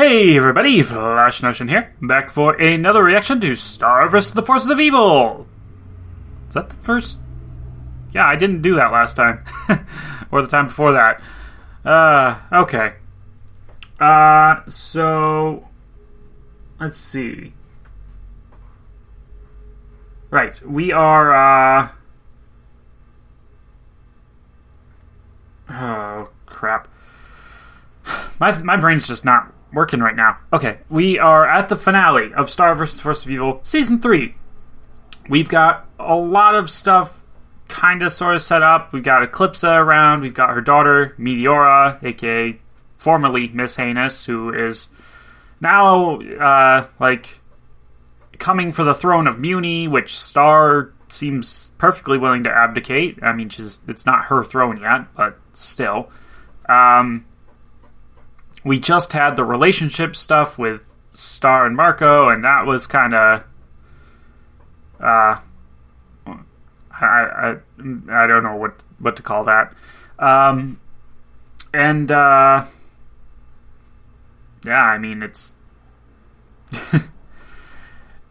Hey everybody, Flash Notion here, back for another reaction to Star vs. the Forces of Evil! Is that the first? Yeah, I didn't do that last time. Or the time before that. Okay. So... Let's see. Right, we are, Oh, crap. My brain's just not working right now. Okay, we are at the finale of Star vs. Forces of Evil Season 3. We've got a lot of stuff kind of sort of set up. We've got Eclipsa around. We've got her daughter, Meteora, aka formerly Miss Heinous, who is now, coming for the throne of Muni, which Star seems perfectly willing to abdicate. I mean, it's not her throne yet, but still. We just had the relationship stuff with Star and Marco, and that was kind of, I don't know what to call that. Yeah, I mean, it's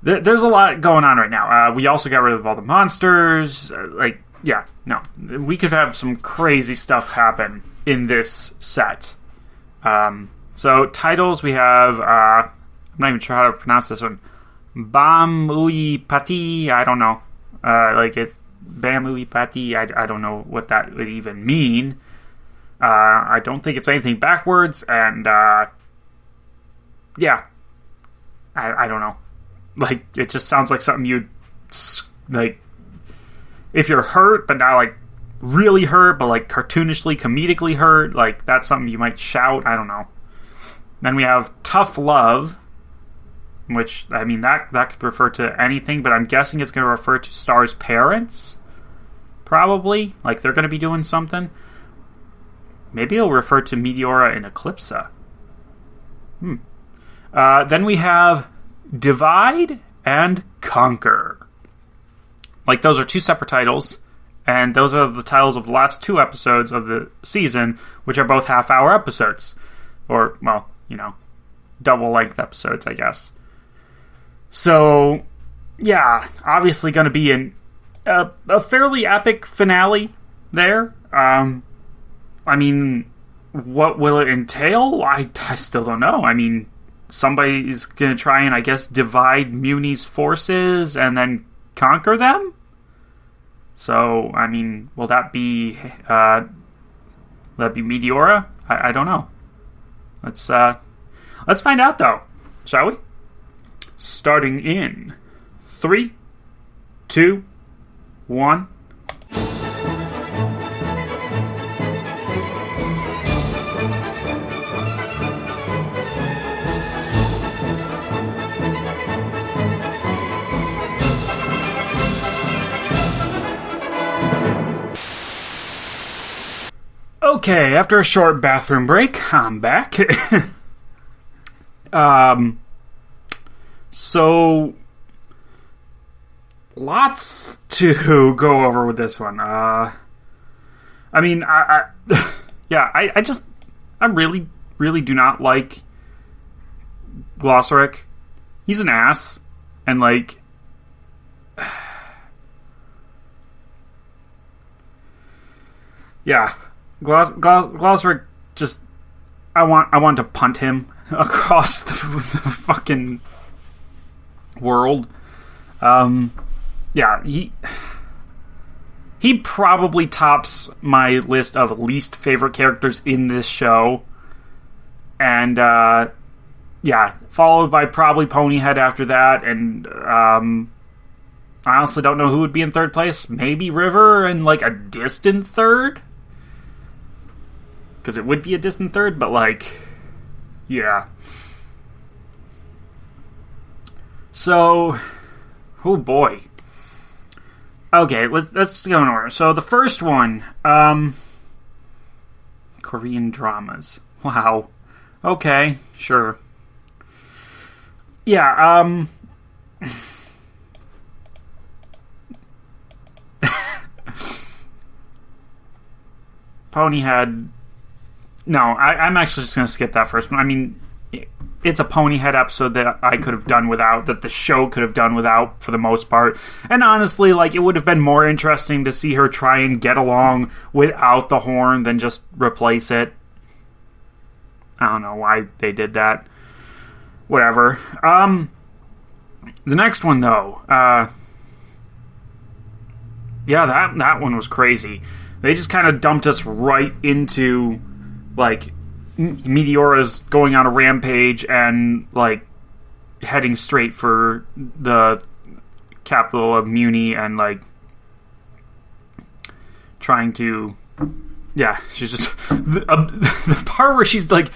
there's a lot going on right now. We also got rid of all the monsters. We could have some crazy stuff happen in this set. So titles, we have, I'm not even sure how to pronounce this one. Bamui Pati, I don't know. Bamui Pati, I don't know what that would even mean. I don't think it's anything backwards, and, yeah. I don't know. It just sounds like something you'd, if you're hurt, but not, really hurt, but, cartoonishly, comedically hurt, that's something you might shout, I don't know. Then we have Tough Love, which, I mean, that could refer to anything, but I'm guessing it's going to refer to Star's parents, probably. They're going to be doing something. Maybe it'll refer to Meteora and Eclipsa. Then we have Divide and Conquer. Those are two separate titles, and those are the titles of the last two episodes of the season, which are both half-hour episodes. Or, well, double-length episodes, I guess. So, yeah, obviously going to be a fairly epic finale there. I mean, what will it entail? I still don't know. I mean, somebody's going to try and, I guess, divide Muni's forces and then conquer them? So, I mean, will that be Meteora? I don't know. Let's find out, though, shall we? Starting in 3, 2, 1. Okay, after a short bathroom break, I'm back. So, lots to go over with this one. I mean, I really, really do not like Glossaryck. He's an ass, and yeah, Glossaryck just, I want to punt him across the fucking world. Yeah, he probably tops my list of least favorite characters in this show. And, yeah, followed by probably Ponyhead after that, and, I honestly don't know who would be in third place. Maybe River in, a distant third? Because it would be a distant third, but, yeah. So, oh boy. Okay, let's go in order. So the first one, Korean dramas. Wow. Okay, sure. Yeah, Ponyhead. No, I'm actually just going to skip that first one. I mean, it's a Ponyhead episode that I could have done without, that the show could have done without for the most part. And honestly, like, it would have been more interesting to see her try and get along without the horn than just replace it. I don't know why they did that. Whatever. The next one, though. Yeah, that one was crazy. They just kind of dumped us right into, like, Meteora's going on a rampage and, like, heading straight for the capital of Muni and, like, trying to... Yeah, she's just... The part where she's, like,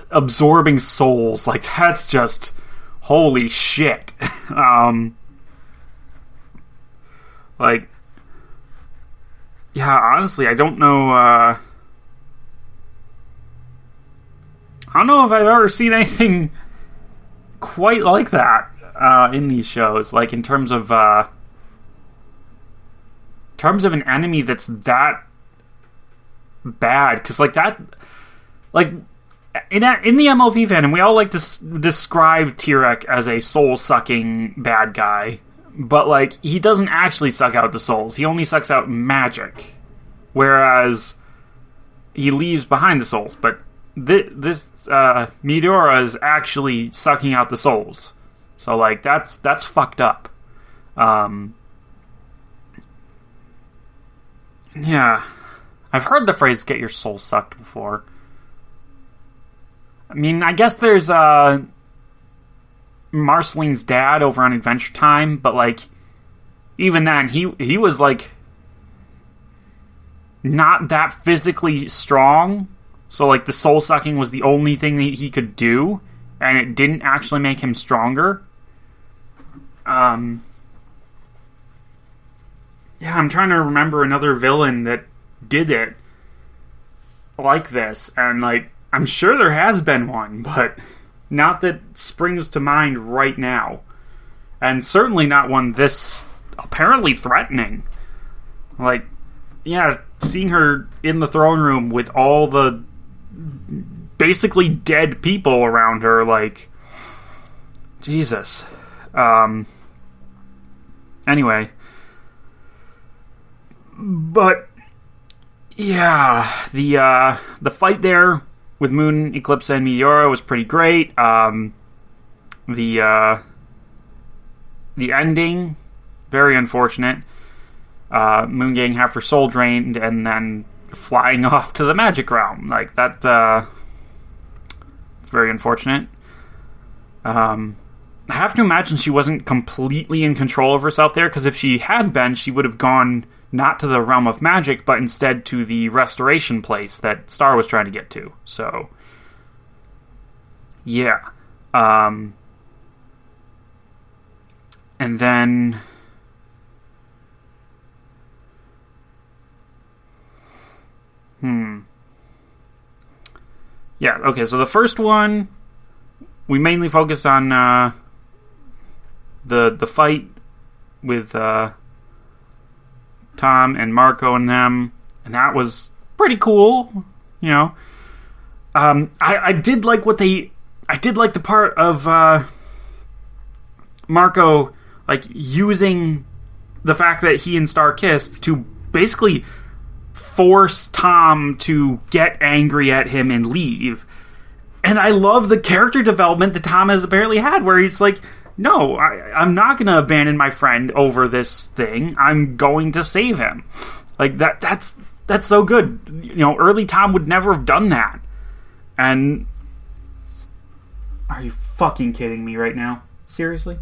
absorbing souls, like, that's just... Holy shit. Like... Yeah, honestly, I don't know... I don't know if I've ever seen anything quite like that in these shows. Like, in terms of an enemy that's that bad. Because, like, that... Like, in the MLP fandom, we all like to describe Tyrek as a soul-sucking bad guy. But, like, he doesn't actually suck out the souls. He only sucks out magic. Whereas he leaves behind the souls. But this Meteora is actually sucking out the souls. So, like, that's fucked up. Yeah. I've heard the phrase, get your soul sucked, before. I mean, I guess there's, Marceline's dad over on Adventure Time, but, like, even then, he was, like, not that physically strong, so, like, the soul-sucking was the only thing that he could do, and it didn't actually make him stronger. Yeah, I'm trying to remember another villain that did it like this, and, like, I'm sure there has been one, but... Not that springs to mind right now. And certainly not one this apparently threatening. Like, yeah, seeing her in the throne room with all the basically dead people around her, like, Jesus. Anyway. But, yeah, the fight there with Moon, Eclipse, and Meteora was pretty great. The ending, very unfortunate. Moon getting half her soul drained and then flying off to the magic realm. Like, that, it's very unfortunate. I have to imagine she wasn't completely in control of herself there, because if she had been, she would have gone not to the realm of magic, but instead to the restoration place that Star was trying to get to. So, yeah. And then... Yeah, okay, so the first one, we mainly focus on the fight with Tom and Marco and them, and that was pretty cool, you know. I did like I did like the part of Marco, like, using the fact that he and Star kissed to basically force Tom to get angry at him and leave. And I love the character development that Tom has apparently had, where he's like, no, I'm not going to abandon my friend over this thing. I'm going to save him. Like, that's so good. You know, early Tom would never have done that. And... Are you fucking kidding me right now? Seriously?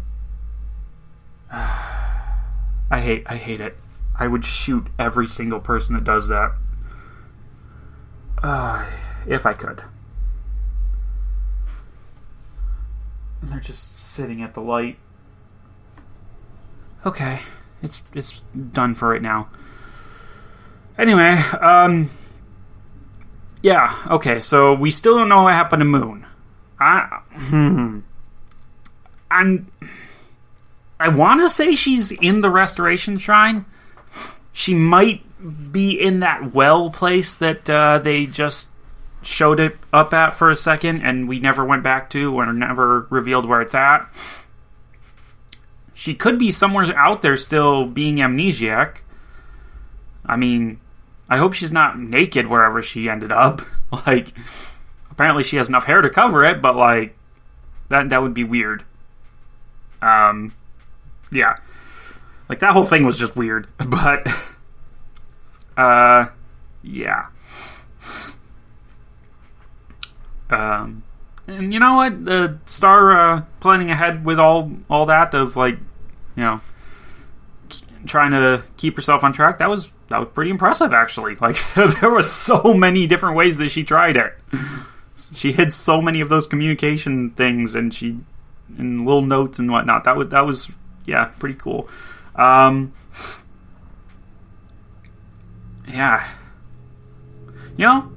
I hate it. I would shoot every single person that does that. If I could. And they're just sitting at the light. Okay. It's done for right now. Anyway, yeah, okay, so we still don't know what happened to Moon. And I want to say she's in the Restoration Shrine. She might be in that well place that they just showed it up at for a second and we never went back to or never revealed where it's at. She could be somewhere out there still being amnesiac. I mean, I hope she's not naked wherever she ended up. Like, apparently she has enough hair to cover it, but like, that would be weird. Yeah. Like, that whole thing was just weird. But, yeah. And you know what? The Star planning ahead with all that of, like, you know, trying to keep herself on track, that was pretty impressive, actually. Like, there were so many different ways that she tried it. She hid so many of those communication things, and little notes and whatnot. That was yeah, pretty cool. Yeah. You know,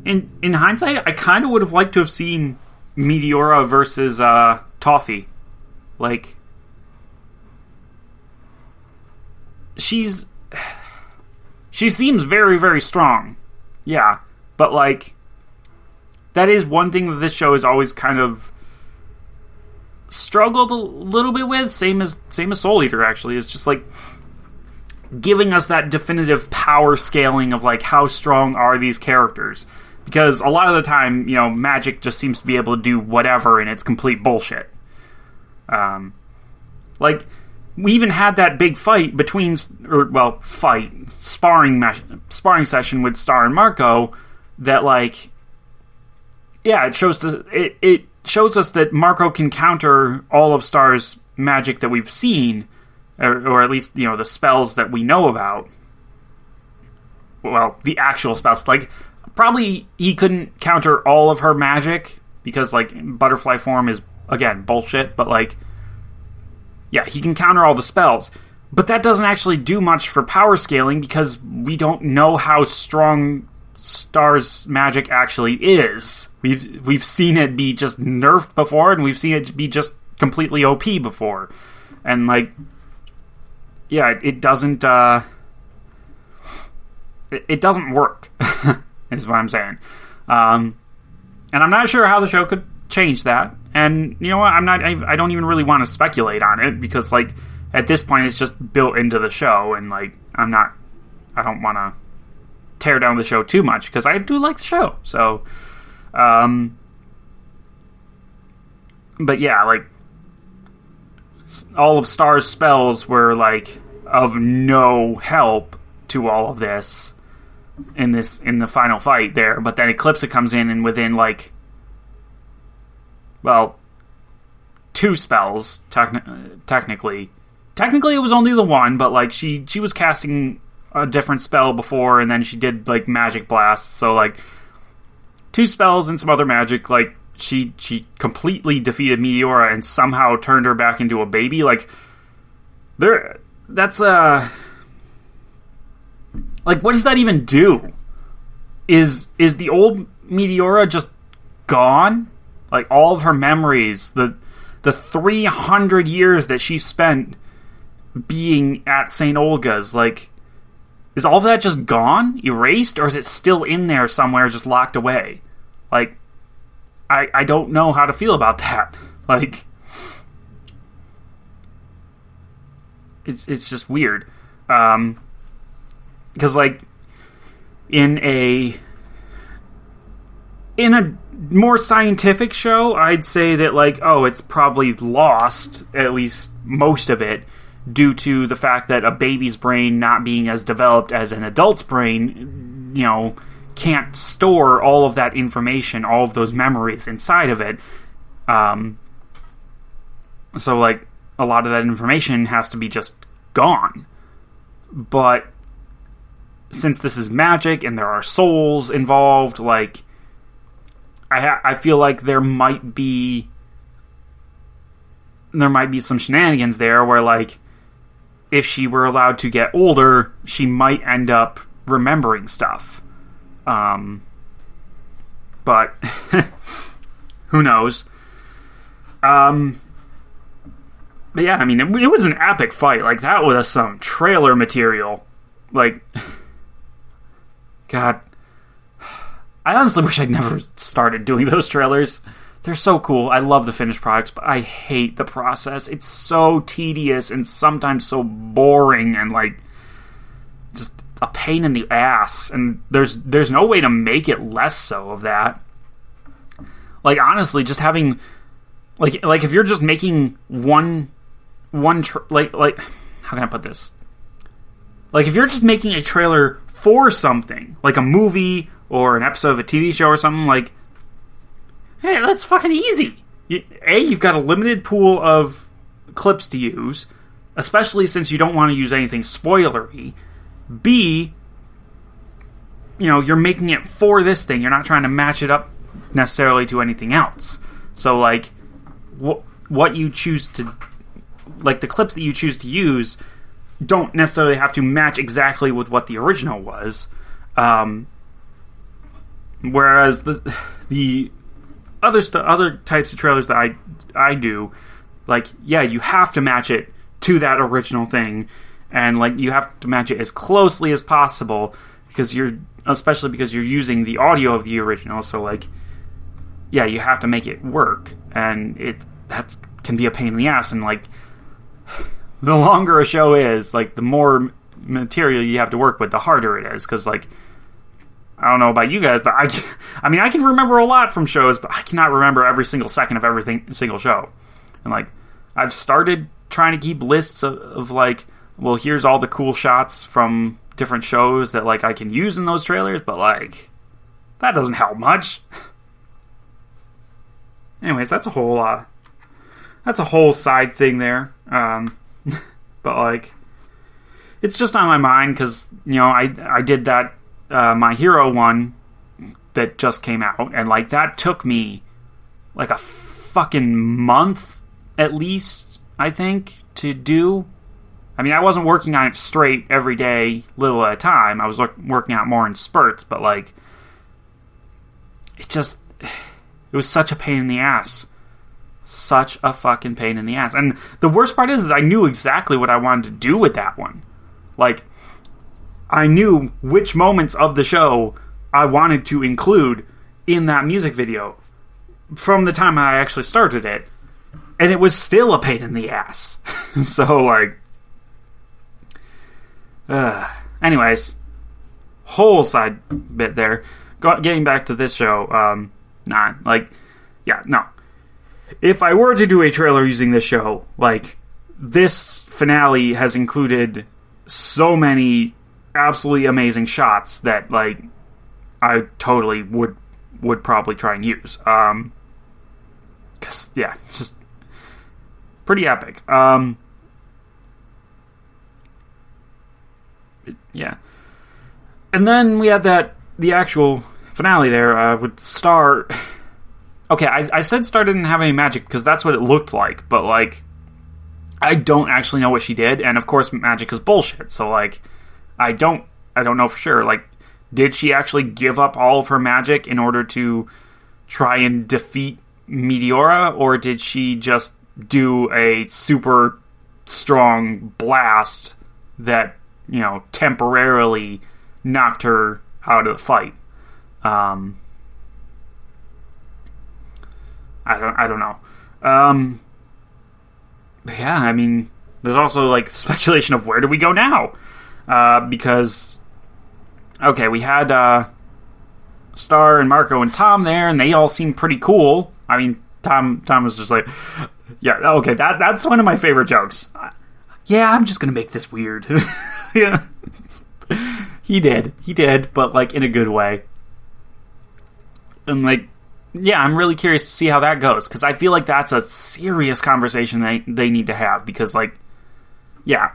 in hindsight, I kind of would have liked to have seen Meteora versus Toffee. Like, she seems very, very strong. Yeah. But, like, that is one thing that this show has always kind of struggled a little bit with. Same as Soul Eater, actually. Is just, like, giving us that definitive power scaling of, like, how strong are these characters. Because a lot of the time, you know, magic just seems to be able to do whatever, and it's complete bullshit. Like, we even had that big fight sparring session with Star and Marco that, like, yeah, it shows us that Marco can counter all of Star's magic that we've seen, or at least, you know, the spells that we know about. Well, the actual spells. Like, probably he couldn't counter all of her magic, because, like, butterfly form is, again, bullshit, but, like, yeah, he can counter all the spells. But that doesn't actually do much for power scaling, because we don't know how strong Star's magic actually is. We've seen it be just nerfed before, and we've seen it be just completely OP before. And, like, yeah, it doesn't, it doesn't work, is what I'm saying. And I'm not sure how the show could change that. And, you know what, I don't even really want to speculate on it, because, like, at this point it's just built into the show, and, like, I don't want to tear down the show too much, because I do like the show. So, but yeah, like, all of Star's spells were, like, of no help to all of this in the final fight there. But then Eclipsa comes in, and within, like, well, 2 spells, technically it was only the one, but, like, she was casting a different spell before, and then she did, like, Magic Blast. So, like, 2 spells and some other magic. Like, she completely defeated Meteora and somehow turned her back into a baby. Like, that's like, what does that even do? Is the old Meteora just gone? Like, all of her memories, the 300 years that she spent being at St. Olga's, like, is all of that just gone? Erased? Or is it still in there somewhere, just locked away? Like, I don't know how to feel about that. Like, it's just weird. Because, like, in a more scientific show, I'd say that, like, oh, it's probably lost, at least most of it, due to the fact that a baby's brain not being as developed as an adult's brain, you know, can't store all of that information, all of those memories inside of it. So, like, a lot of that information has to be just gone. But since this is magic and there are souls involved, like, I feel like there might be some shenanigans there where, like, if she were allowed to get older, she might end up remembering stuff. But who knows? But yeah, I mean, it was an epic fight. Like, that was some trailer material. Like, God, I honestly wish I'd never started doing those trailers. They're so cool. I love the finished products, but I hate the process. It's so tedious and sometimes so boring and like just a pain in the ass. And there's no way to make it less so of that. Like honestly, just having like if you're just making one like how can I put this? Like if you're just making a trailer for something, like a movie or an episode of a TV show or something, like, hey, that's fucking easy. You've got a limited pool of clips to use, especially since you don't want to use anything spoilery. B, you're making it for this thing. You're not trying to match it up necessarily to anything else. So, like, what you choose to... Like, the clips that you choose to use don't necessarily have to match exactly with what the original was. Whereas the other types of trailers that I do, like, yeah, you have to match it to that original thing, and like you have to match it as closely as possible especially because you're using the audio of the original. So like, yeah, you have to make it work, and that can be a pain in the ass. And like, the longer a show is, like, the more material you have to work with, the harder it is. Because like, I don't know about you guys, but I can remember a lot from shows, but I cannot remember every single second of every single show. And like, I've started trying to keep lists of like, well, here's all the cool shots from different shows that like I can use in those trailers, but like, that doesn't help much. Anyways, that's a whole side thing there. But like, it's just on my mind because I did that My Hero one that just came out, and like that took me like a fucking month at least, I think, to do. I mean, I wasn't working on it straight every day, little at a time. I was working out more in spurts, but like, it was such a pain in the ass. Such a fucking pain in the ass. And the worst part is I knew exactly what I wanted to do with that one. Like, I knew which moments of the show I wanted to include in that music video from the time I actually started it. And it was still a pain in the ass. So, like... anyways. Whole side bit there. Getting back to this show. No. If I were to do a trailer using this show, like, this finale has included so many absolutely amazing shots that, like, I totally would probably try and use. 'Cause, yeah, just pretty epic. Yeah. And then we had the actual finale there, with Star... Okay, I said Star didn't have any magic because that's what it looked like, but, like, I don't actually know what she did, and of course magic is bullshit, so, like, I don't know for sure. Like, did she actually give up all of her magic in order to try and defeat Meteora, or did she just do a super strong blast that, temporarily knocked her out of the fight? I don't know. Yeah, I mean, there's also, like, speculation of where do we go now? Because, okay, we had Star and Marco and Tom there, and they all seemed pretty cool. I mean, Tom was just like, yeah, okay, that's one of my favorite jokes. Yeah, I'm just gonna make this weird. Yeah. He did, but, like, in a good way. And, like, yeah, I'm really curious to see how that goes, because I feel like that's a serious conversation they need to have, because, like, yeah,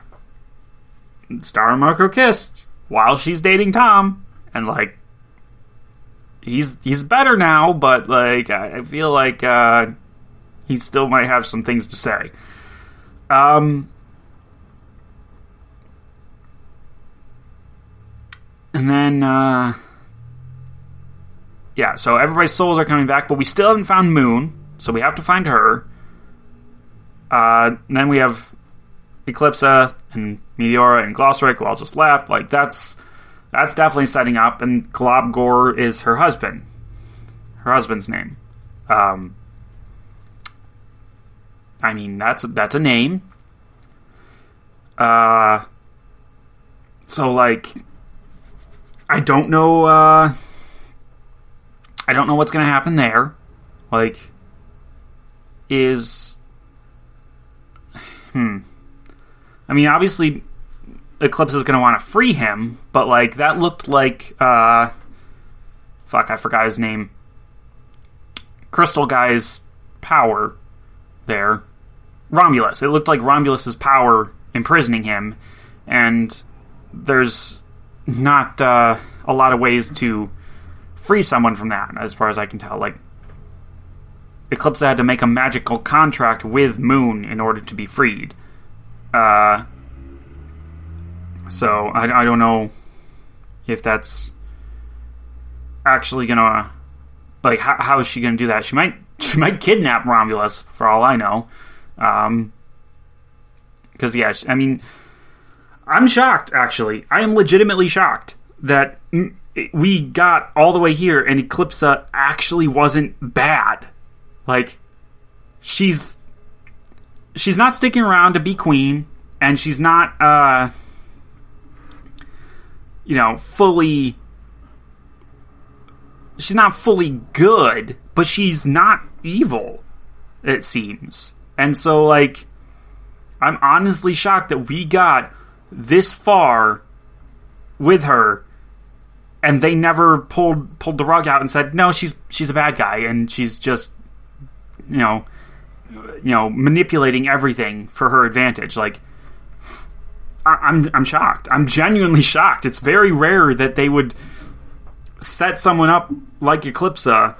Star and Marco kissed while she's dating Tom, and, like, he's better now, but, like, I feel like he still might have some things to say. And then, yeah, so everybody's souls are coming back, but we still haven't found Moon, so we have to find her. Then we have Eclipsa and Meteora and Glossaryck, who all just left. Like, that's that's definitely setting up, and Globgor is her husband. Her husband's name. I mean, that's a name. So, like, I don't know what's going to happen there. Like, I mean, obviously, Eclipse is going to want to free him, but, like, that looked like, I forgot his name. Crystal Guy's power there. Romulus. It looked like Romulus's power imprisoning him, and there's not a lot of ways to free someone from that, as far as I can tell. Like, Eclipse had to make a magical contract with Moon in order to be freed. So I don't know if that's actually gonna, like, how is she gonna do that? She might kidnap Romulus, for all I know. Because, yeah, I mean, I'm shocked, actually. I am legitimately shocked that we got all the way here and Eclipsa actually wasn't bad. Like, she's not sticking around to be queen, and she's not, fully... She's not fully good, but she's not evil, it seems. And so, like, I'm honestly shocked that we got this far with her, and they never pulled the rug out and said, no, she's a bad guy, and she's just, manipulating everything for her advantage. Like, I'm shocked. I'm genuinely shocked. It's very rare that they would set someone up like Eclipsa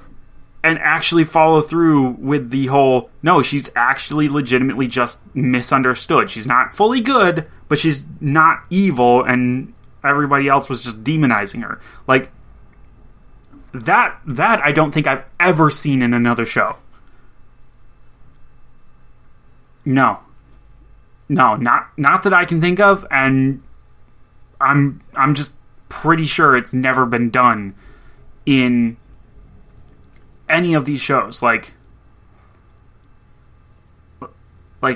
and actually follow through with the whole, no, she's actually legitimately just misunderstood. She's not fully good, but she's not evil, and everybody else was just demonizing her. Like, that I don't think I've ever seen in another show. No, not that I can think of, and I'm just pretty sure it's never been done in any of these shows. Like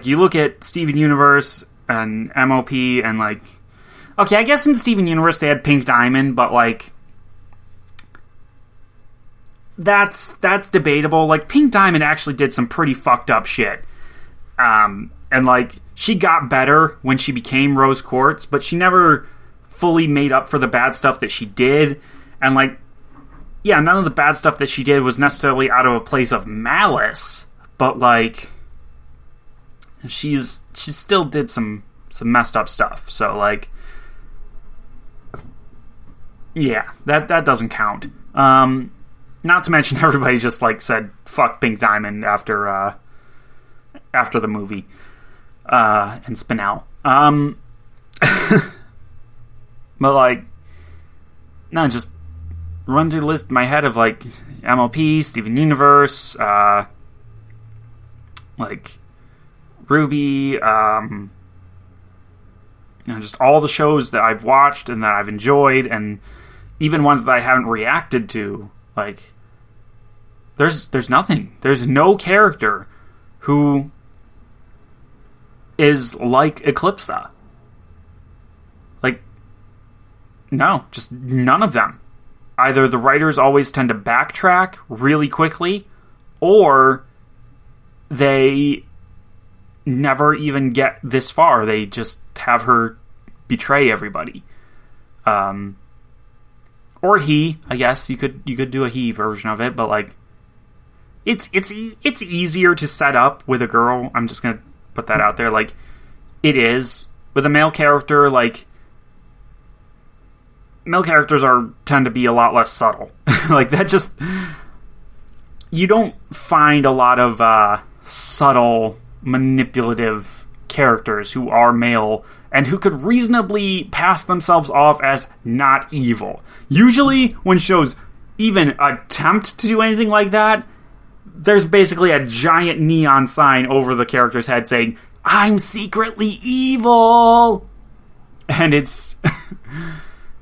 you look at Steven Universe and MOP, and, like, okay, I guess in Steven Universe they had Pink Diamond, but, like, that's debatable. Like, Pink Diamond actually did some pretty fucked up shit. And, like, she got better when she became Rose Quartz, but she never fully made up for the bad stuff that she did. And, like, yeah, none of the bad stuff that she did was necessarily out of a place of malice, but, like, she still did some messed up stuff. So, like, yeah, that doesn't count. Not to mention everybody just, like, said fuck Pink Diamond after the movie and Spinel. But, like, no, just run through the list in my head of, like, MOP, Steven Universe, like, Ruby, just all the shows that I've watched and that I've enjoyed, and even ones that I haven't reacted to. Like, there's nothing. There's no character who is like Eclipsa. Like, no, just none of them. Either the writers always tend to backtrack really quickly, or they never even get this far. They just have her betray everybody. Or he, I guess you could do a he version of it, but, like, it's easier to set up with a girl. I'm just gonna put that out there. Like, it is with a male character. Like, male characters tend to be a lot less subtle. Like, that just, you don't find a lot of subtle, manipulative characters who are male and who could reasonably pass themselves off as not evil. Usually, when shows even attempt to do anything like that, there's basically a giant neon sign over the character's head saying, "I'm secretly evil!" And it's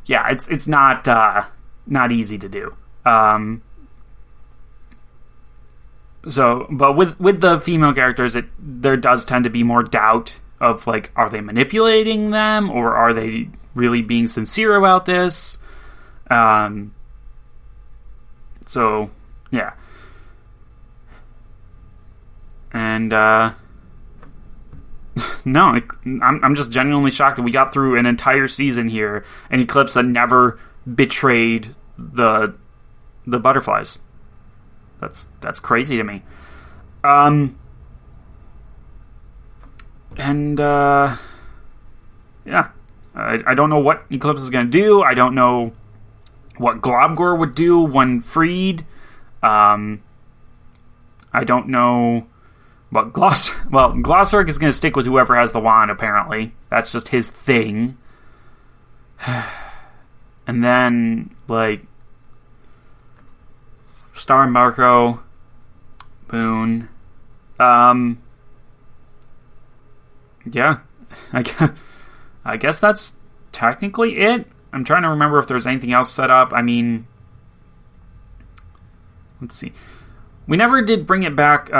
yeah, it's not easy to do. So, but with the female characters, there does tend to be more doubt of, like, are they manipulating them, or are they really being sincere about this? So, yeah. And, no, I'm just genuinely shocked that we got through an entire season here, and Eclipse never betrayed the butterflies. That's crazy to me. Yeah. I don't know what Eclipse is going to do. I don't know what Globgor would do when freed. I don't know what Glossaryck is going to stick with whoever has the wand, apparently. That's just his thing. And then, like, Star and Marco, Boone. Yeah. I guess that's technically it. I'm trying to remember if there's anything else set up. I mean, let's see. We never did bring it back,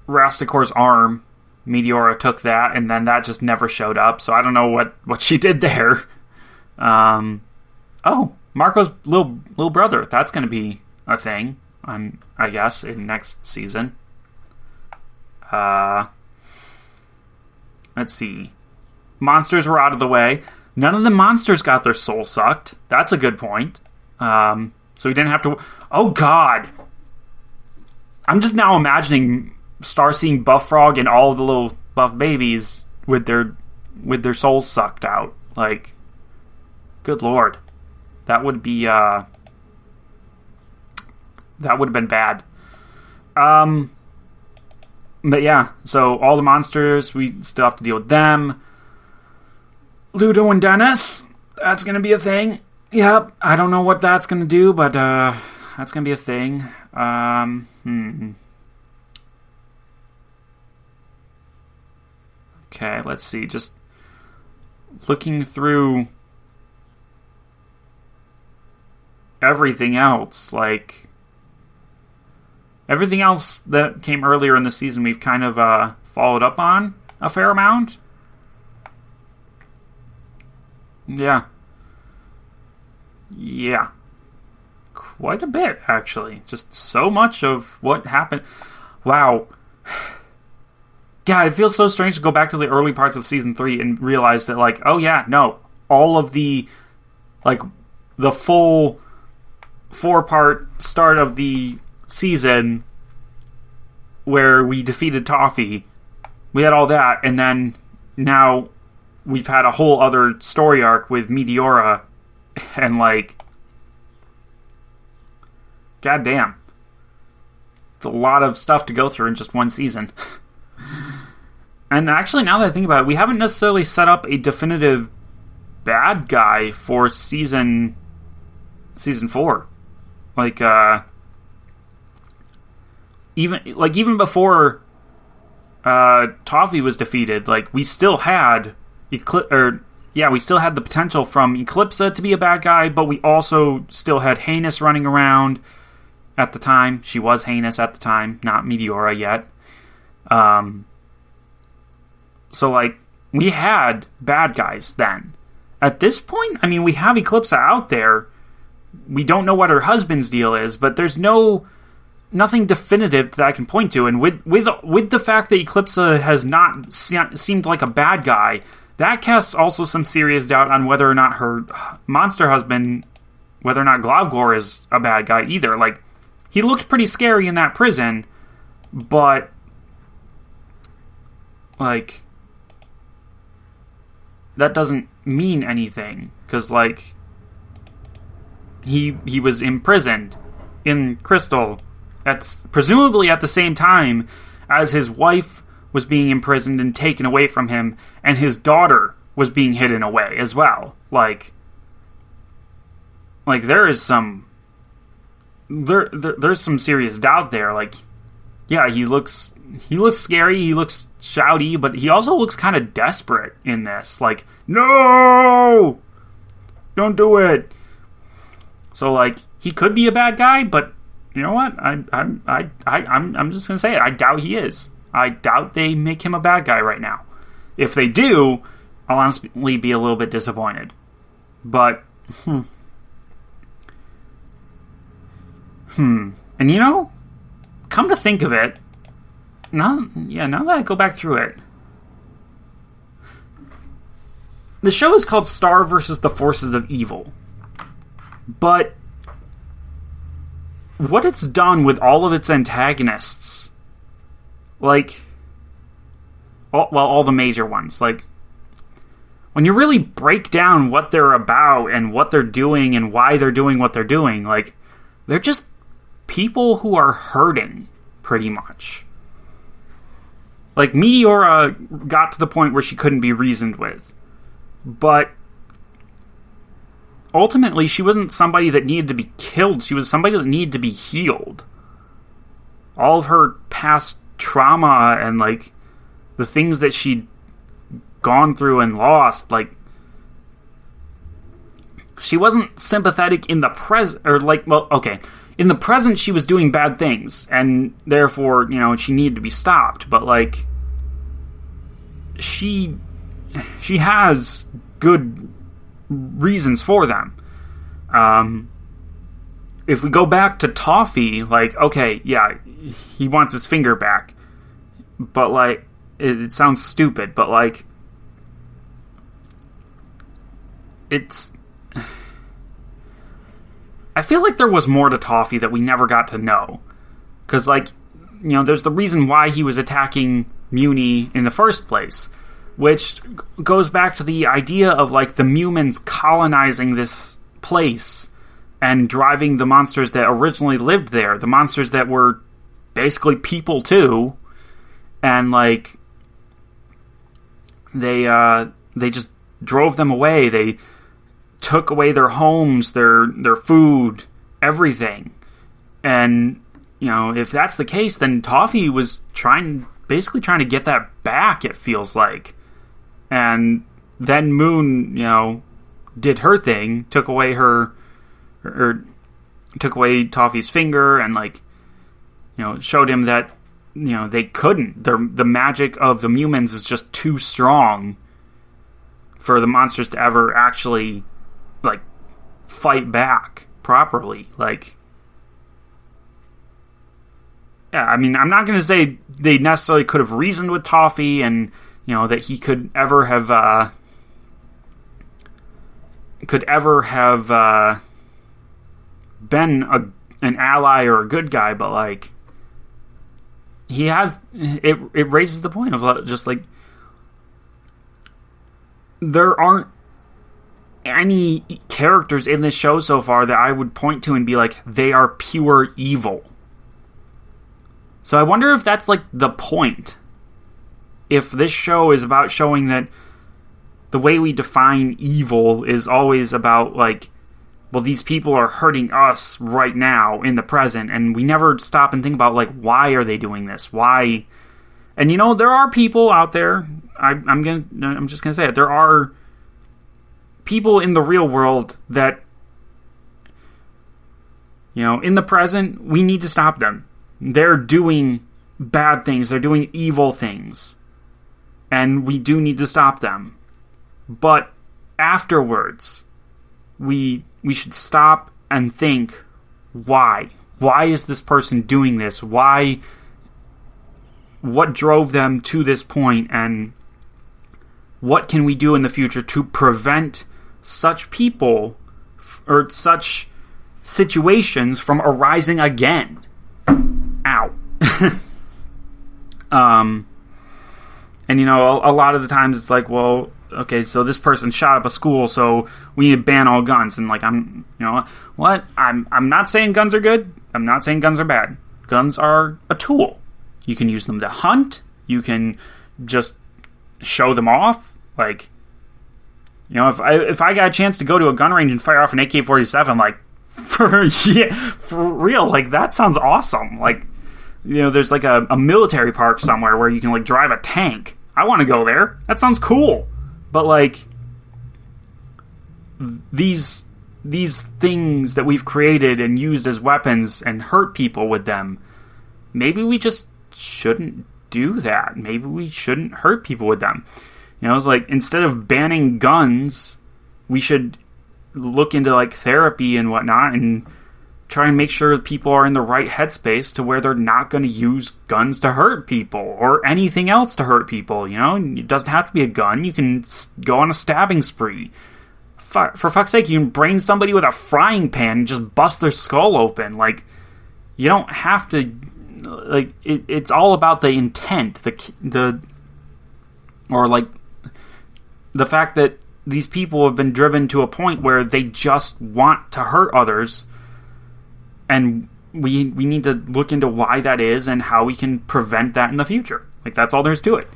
Rasticor's arm. Meteora took that, and then that just never showed up, so I don't know what she did there. Oh, Marco's little brother. That's going to be a thing, I guess, in next season. Let's see. Monsters were out of the way. None of the monsters got their soul sucked. That's a good point. So we didn't have to... Oh, God! I'm just now imagining Star seeing Buffrog and all of the little buff babies with their souls sucked out. Like, good Lord. That would be, that would have been bad. But yeah, so all the monsters, we still have to deal with them. Ludo and Dennis, that's going to be a thing. Yep, I don't know what that's going to do, but that's going to be a thing. Okay, let's see. Just looking through everything else, like everything else that came earlier in the season, we've kind of followed up on a fair amount. Yeah. Quite a bit, actually. Just so much of what happened. Wow. God, it feels so strange to go back to the early parts of Season 3 and realize that, like, oh yeah, no. All of the, like, the full 4-part start of the season where we defeated Toffee, we had all that, and then now we've had a whole other story arc with Meteora, and, like, goddamn. It's a lot of stuff to go through in just one season. And actually, now that I think about it, we haven't necessarily set up a definitive bad guy for season 4. Like, even before Toffee was defeated, like, we still had we still had the potential from Eclipsa to be a bad guy, but we also still had Heinous running around at the time. She was Heinous at the time, not Meteora yet. So, like, we had bad guys then. At this point, I mean, we have Eclipsa out there. We don't know what her husband's deal is, but there's nothing definitive that I can point to. And with the fact that Eclipsa has not seemed like a bad guy, that casts also some serious doubt on whether or not her monster husband, whether or not Globgor is a bad guy either. Like, he looked pretty scary in that prison, but, like, that doesn't mean anything, because, like, he was imprisoned in Crystal presumably at the same time as his wife was being imprisoned and taken away from him, and his daughter was being hidden away as well. Like there is some there's some serious doubt there. Like, yeah, he looks scary, he looks shouty, but he also looks kind of desperate in this. Like, no! don't do it. So, like, he could be a bad guy, but you know what? I'm just gonna say it. I doubt he is. I doubt they make him a bad guy right now. If they do, I'll honestly be a little bit disappointed. But, And you know, come to think of it, now that I go back through it, the show is called Star versus the Forces of Evil. But what it's done with all of its antagonists, like, all the major ones, like, when you really break down what they're about and what they're doing and why they're doing what they're doing, like, they're just people who are hurting, pretty much. Like, Meteora got to the point where she couldn't be reasoned with. But ultimately, she wasn't somebody that needed to be killed. She was somebody that needed to be healed. All of her past trauma and, like, the things that she'd gone through and lost, like, she wasn't sympathetic in the present, or, like, well, okay, in the present she was doing bad things, and therefore, you know, she needed to be stopped, but, like, she has good reasons for them. If we go back to Toffee, like, okay, yeah, he wants his finger back, but, like, it sounds stupid, but, like, it's... I feel like there was more to Toffee that we never got to know. Because, like, you know, there's the reason why he was attacking Muni in the first place, which goes back to the idea of, like, the Mumins colonizing this place and driving the monsters that originally lived there, the monsters that were basically people too, and, like, they just drove them away. They took away their homes, their food, everything. And, you know, if that's the case, then Toffee was basically trying to get that back, it feels like. And then Moon, you know, did her thing, took away took away Toffee's finger, and, like, you know, showed him that, you know, they couldn't. The magic of the Mumins is just too strong for the monsters to ever actually, like, fight back properly. Like, yeah, I mean, I'm not going to say they necessarily could have reasoned with Toffee and, you know, that he could ever have been an ally or a good guy, but, like, he has, it raises the point of, just, like, there aren't any characters in this show so far that I would point to and be like, they are pure evil. So I wonder if that's, like, the point. If this show is about showing that the way we define evil is always about, like, well, these people are hurting us right now in the present, and we never stop and think about, like, why are they doing this? Why? And, you know, there are people out there, I'm just gonna say it, there are people in the real world that, you know, in the present, we need to stop them. They're doing bad things, they're doing evil things, and we do need to stop them. But afterwards, we should stop and think, why? Why is this person doing this? Why? What drove them to this point? And what can we do in the future to prevent such people or such situations from arising again? Ow. And, you know, a lot of the times it's like, well, okay, so this person shot up a school, so we need to ban all guns. And, like, I'm not saying guns are good. I'm not saying guns are bad. Guns are a tool. You can use them to hunt. You can just show them off. Like, you know, if I got a chance to go to a gun range and fire off an AK-47, like, for real, like, that sounds awesome. Like, you know, there's, like, a military park somewhere where you can, like, drive a tank. I want to go there. That sounds cool. But, like, these things that we've created and used as weapons and hurt people with them, maybe we just shouldn't do that. Maybe we shouldn't hurt people with them. It's like, instead of banning guns, we should look into like therapy and whatnot and try and make sure people are in the right headspace to where they're not going to use guns to hurt people or anything else to hurt people. It doesn't have to be a gun. You can go on a stabbing spree. For fuck's sake, you can brain somebody with a frying pan and just bust their skull open. Like, you don't have to. Like, it's all about the intent, or like the fact that these people have been driven to a point where they just want to hurt others, and we need to look into why that is and how we can prevent that in the future. Like, that's all there's to it.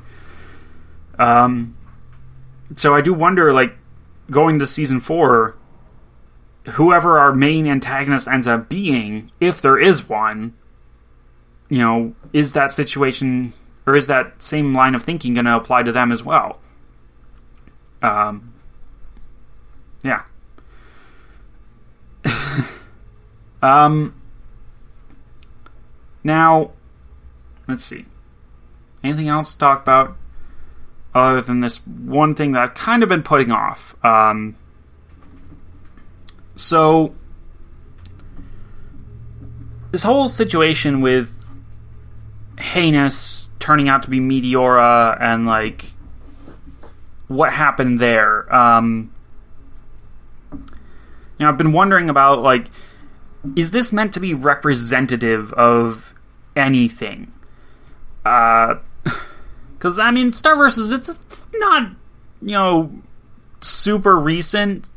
So I do wonder, like, going to season 4, whoever our main antagonist ends up being, if there is one, is that situation, or is that same line of thinking going to apply to them as well? Yeah. Now, let's see. Anything else to talk about other than this one thing that I've kind of been putting off? So, this whole situation with Heinous turning out to be Meteora and, like, what happened there. I've been wondering about, like, is this meant to be representative of anything? Because, I mean, Starverse it's not, super recent.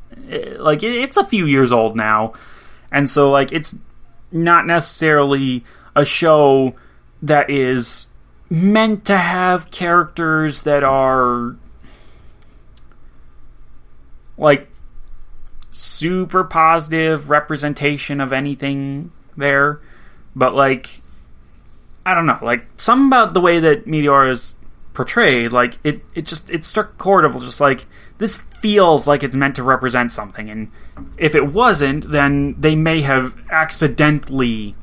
Like, it's a few years old now. And so, like, it's not necessarily a show that is meant to have characters that are, like, super positive representation of anything there. But, like, I don't know. Like, something about the way that Meteora is portrayed, like, it struck a chord of just, like, this feels like it's meant to represent something. And if it wasn't, then they may have accidentally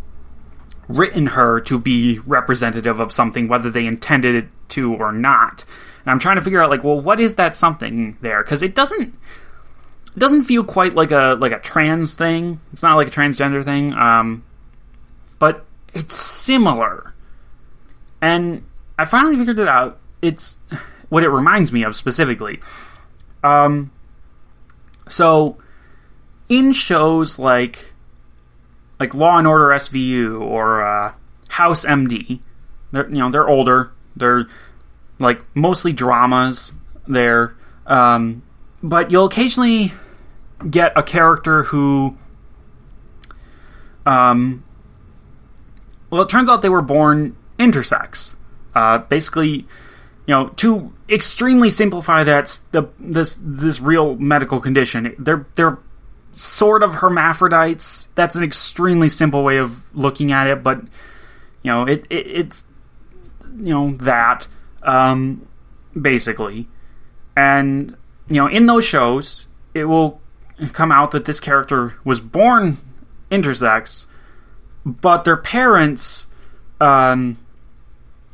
written her to be representative of something, whether they intended it to or not. And I'm trying to figure out, like, well, what is that something there? Because it doesn't feel quite like a trans thing. It's not like a transgender thing. But it's similar. And I finally figured it out. It's what it reminds me of specifically. So in shows like Law and Order SVU or House MD, they're older. They're like mostly dramas there. But you'll occasionally get a character who, well, it turns out they were born intersex. Basically, to extremely simplify that, this real medical condition, they're sort of hermaphrodites. That's an extremely simple way of looking at it, but it's that basically, and in those shows, it will come out that this character was born intersex, but their parents had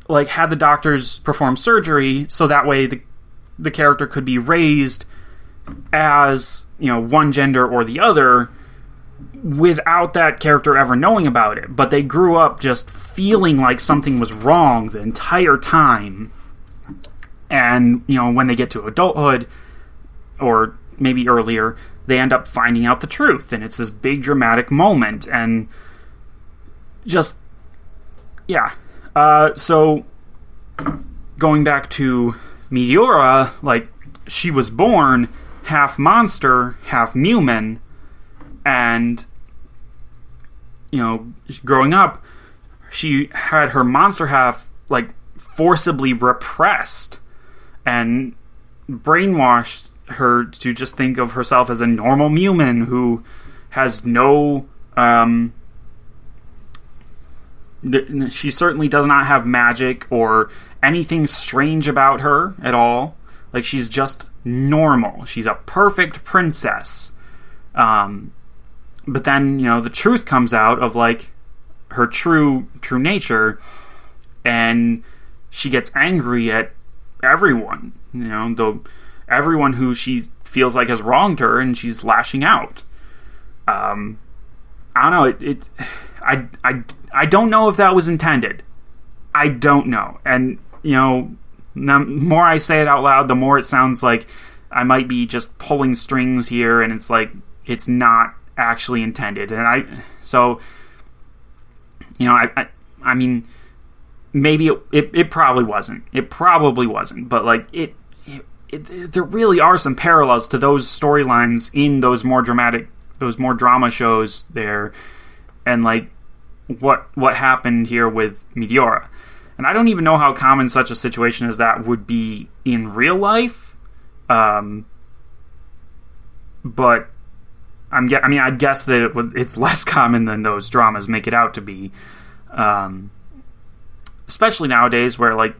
the doctors perform surgery so that way the character could be raised as one gender or the other without that character ever knowing about it. But they grew up just feeling like something was wrong the entire time. And when they get to adulthood, or maybe earlier, they end up finding out the truth, and it's this big dramatic moment. And just so going back to Meteora, like, she was born half monster, half human, and growing up, she had her monster half like forcibly repressed and brainwashed her to just think of herself as a normal human who has no she certainly does not have magic or anything strange about her at all. Like, she's just normal. She's a perfect princess. But then, the truth comes out of, like, her true nature, and she gets angry at everyone. Everyone who she feels like has wronged her, and she's lashing out. I don't know. I don't know if that was intended. I don't know. And, the more I say it out loud, the more it sounds like I might be just pulling strings here, and it's like, it's not actually intended. And I mean, maybe it probably wasn't. It probably wasn't. But, like, there really are some parallels to those storylines in those more drama shows there, and, like, what happened here with Meteora. And I don't even know how common such a situation as that would be in real life. But I guess that it's less common than those dramas make it out to be. Especially nowadays, where, like,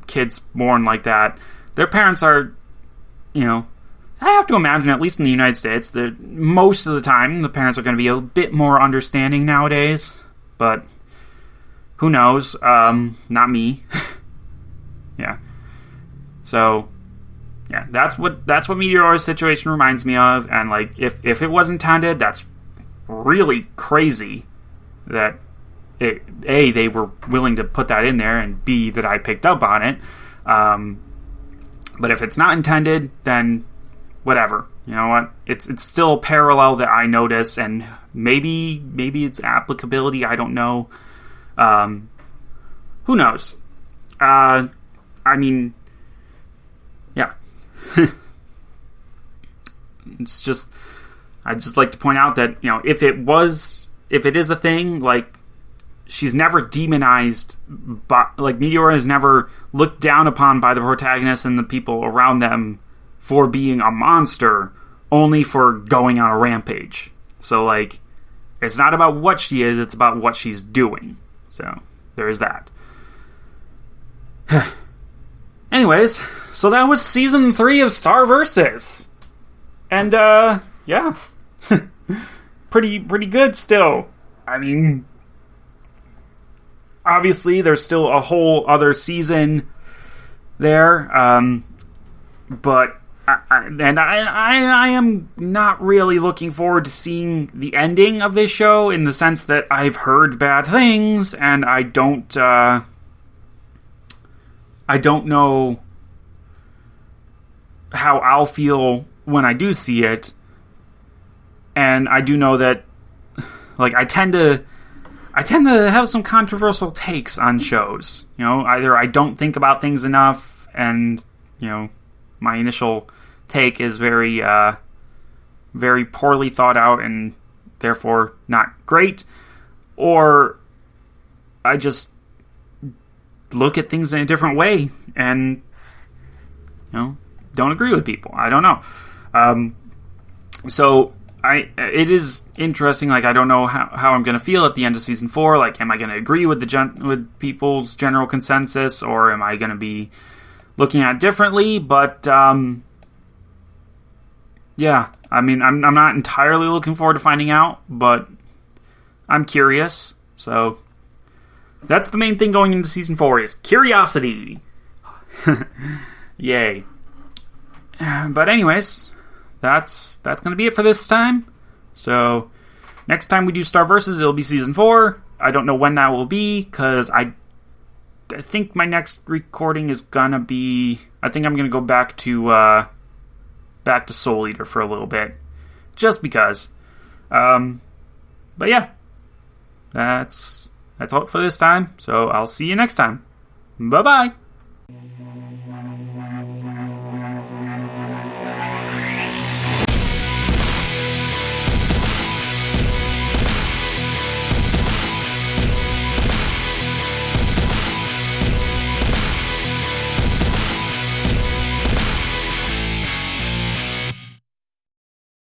kids born like that, their parents are, I have to imagine, at least in the United States, that most of the time the parents are going to be a bit more understanding nowadays. But who knows? Not me. Yeah. So, yeah, that's what Meteora's situation reminds me of. And, like, if it was intended, that's really crazy that they were willing to put that in there, and B, that I picked up on it. But if it's not intended, then whatever. You know what? It's still a parallel that I notice, and maybe it's applicability. I don't know. Who knows? I mean, yeah. It's just, I'd just like to point out that, if it is a thing, like, she's never demonized, like, Meteora is never looked down upon by the protagonist and the people around them for being a monster, only for going on a rampage. So, like, it's not about what she is, it's about what she's doing. So, there's that. Anyways, so that was Season 3 of Star Versus. And, yeah. pretty good still. I mean, obviously, there's still a whole other season there, but I am not really looking forward to seeing the ending of this show, in the sense that I've heard bad things, and I don't know how I'll feel when I do see it. And I do know that, like, I tend to have some controversial takes on shows. Either I don't think about things enough, and, my initial take is very, very poorly thought out and therefore not great, or I just look at things in a different way and, don't agree with people. I don't know. So it is interesting. Like, I don't know how I'm going to feel at the end of season 4. Like, am I going to agree with with people's general consensus, or am I going to be looking at it differently? But yeah, I mean, I'm not entirely looking forward to finding out, but I'm curious. So that's the main thing going into season 4, is curiosity. Yay. But anyways, that's going to be it for this time. So next time we do Star Versus, it'll be season 4. I don't know when that will be, because I think my next recording is gonna be, I think I'm gonna go back to Soul Eater for a little bit, just because. But yeah, that's all for this time. So I'll see you next time. Bye bye.